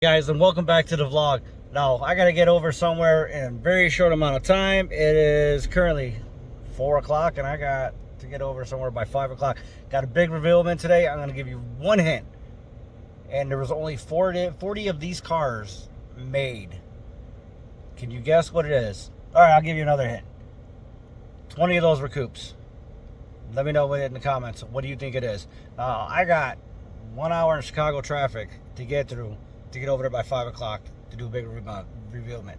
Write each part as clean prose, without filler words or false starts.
Guys, and welcome back to the vlog. Now I gotta get over somewhere in a very short amount of time. It is currently 4 o'clock and I got to get over somewhere by 5 o'clock. Got a big revealment today. I'm gonna give you one hint, and there was only 40 of these cars made. Can you guess what it is? All right, I'll give you another hint. 20 of those were coupes. Let me know in the comments, what do you think it is? I got 1 hour in Chicago traffic to get through to get over there by 5 o'clock to do a big revealment.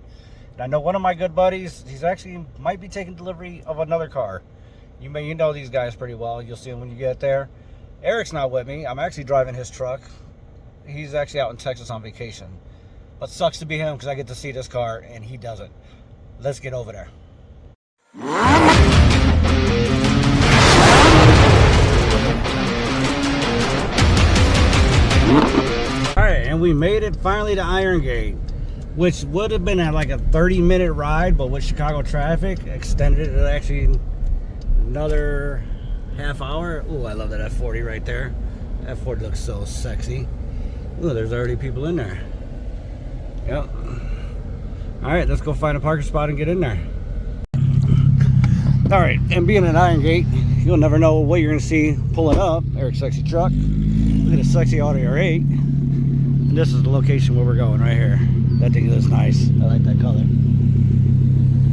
And I know one of my good buddies, he's actually might be taking delivery of another car. You know these guys pretty well. You'll see them when you get there. Eric's not with me. I'm actually driving his truck. He's actually out in Texas on vacation. But sucks to be him because I get to see this car and he doesn't. Let's get over there. Alright, and we made it finally to Iron Gate, which would have been at like a 30-minute ride, but with Chicago traffic, extended it actually another half hour. Ooh, I love that F40 right there. F40 looks so sexy. Ooh, there's already people in there. Yep. Alright, let's go find a parking spot and get in there. Alright, and being at Iron Gate, you'll never know what you're going to see pulling up. Eric's sexy truck. Look at a sexy Audi R8. And this is the location where we're going right here. That thing is nice. I like that color.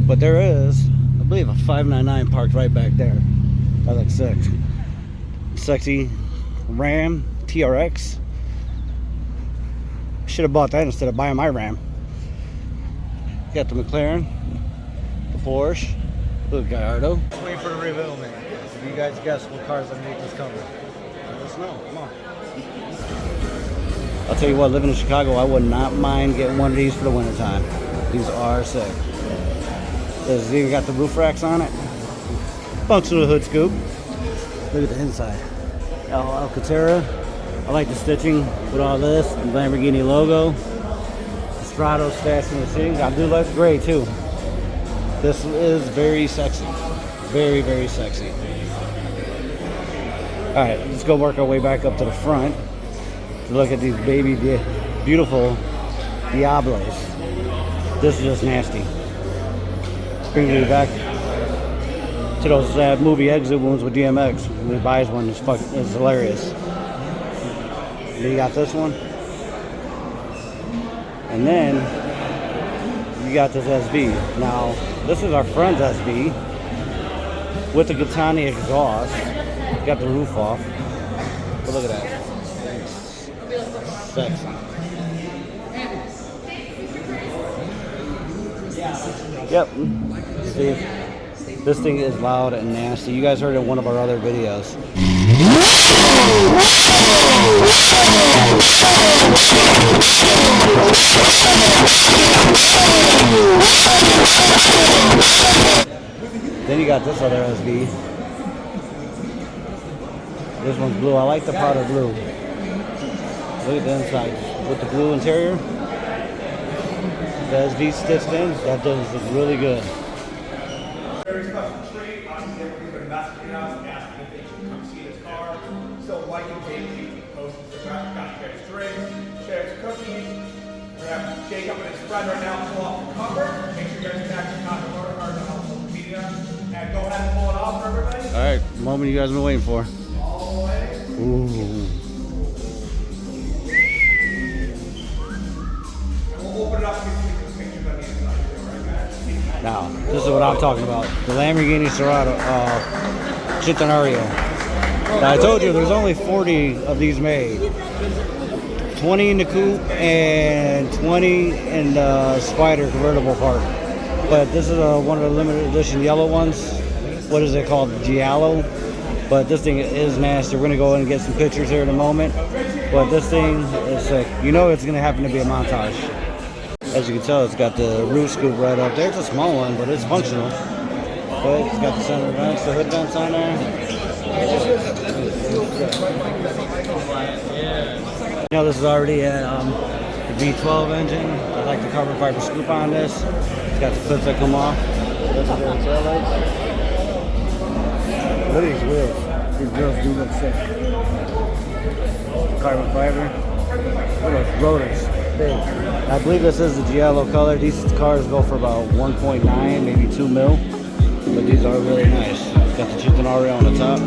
But there is, I believe, a 599 parked right back there. That looks sick. Sexy Ram TRX. Should have bought that instead of buying my Ram. Got the McLaren, the Porsche, the Gallardo. Let's wait for the revealment. You guys guess what cars underneath this cover. Let us know. Come on. I'll tell you what, living in Chicago, I would not mind getting one of these for the winter time. These are sick. It's even got the roof racks on it. Functional hood scoop. Look at the inside. Alcantara. I like the stitching with all this. The Lamborghini logo. The Sado stats in the city. I do like the gray too. This is very sexy. Very, very sexy. Alright, let's go work our way back up to the front. Look at these baby beautiful Diablos. This is just nasty. Brings me back to those movie exit ones with DMX. When he buys one, it's hilarious. Then you got this one. And then you got this SV. Now, this is our friend's SV with the Carven Exhaust. Got the roof off. But look at that. Sexy. Yep. See, this thing is loud and nasty. You guys heard it in one of our other videos. Then you got this other SV. This one's blue. I like the powder blue. Look at the inside with the blue interior. The SV stitched in. That does look really good. Very special treat. Obviously, everybody's been messaging us, asking if they should come see this car. So, like and Jake post Instagram, got you guys drinks, shares, cookies. We're gonna have Jake up in his friend right now, pull off the cover. Make sure you guys tag the copy motor cars on all social media, and go ahead and pull it off for everybody. All right, moment you guys have been waiting for. All the way. Ooh. Open it up and get some pictures on the inside. Now, this is what I'm talking about. The Lamborghini Sado Centenario. Now, I told you there's only 40 of these made. 20 in the coupe and 20 in the Spider convertible part. But this is one of the limited edition yellow ones. What is it called? Giallo. But this thing is nasty. We're going to go in and get some pictures here in a moment. But this thing is sick. You know it's going to happen to be a montage. As you can tell, it's got the roof scoop right up there. It's a small one, but it's functional. But it's got the center vents, the hood vents on there. You know, this is already a the V12 engine. I like the carbon fiber scoop on this. It's got the clips that come off. Look at these wheels. These wheels do look sick. Carbon fiber. Look at those rotors. big. I believe this is the yellow color. These cars go for about 1.9, maybe 2 mil. But these are really nice. It's got the Centenario on the top.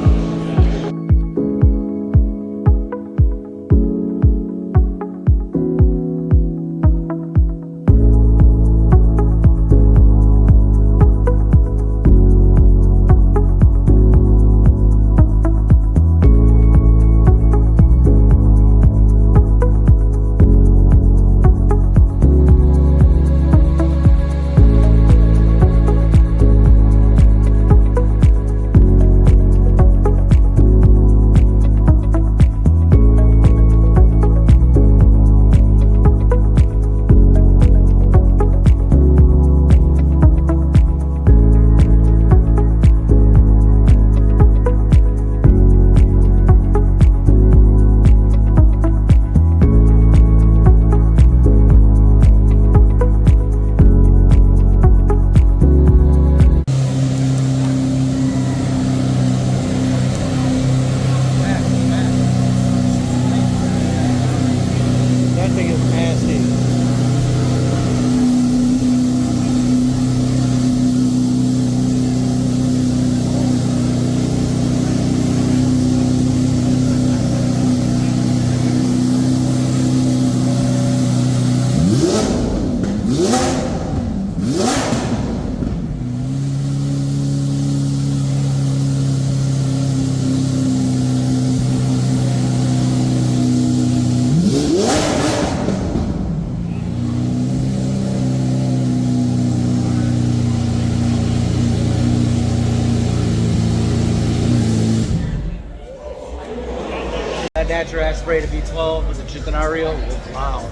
That natural aspirated V12 with the Centenario was loud.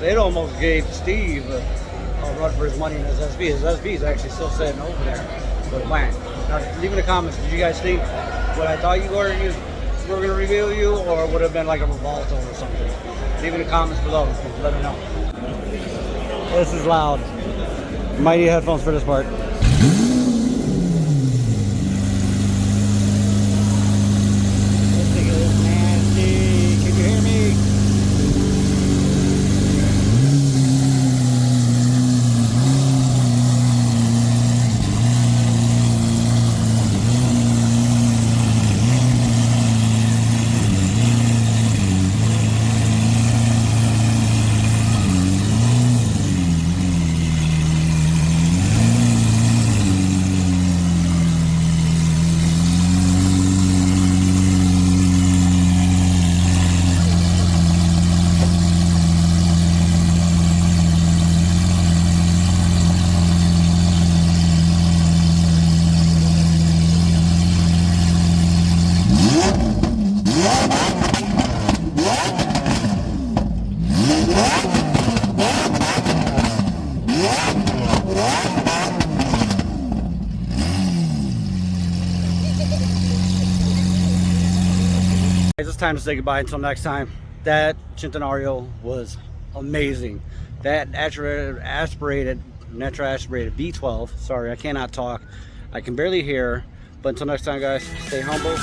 It almost gave Steve a run for his money in his SV. His SV is actually still sitting over there. But man, now leave in the comments, did you guys think what I thought you were going to reveal you, or would have been like a Revolto or something? Leave in the comments below. Let me know. This is loud. Might need headphones for this part. It's time to say goodbye until next time. That Centenario was amazing. That natural aspirated V12. Sorry, I cannot talk. I can barely hear. But until next time, guys, stay humble.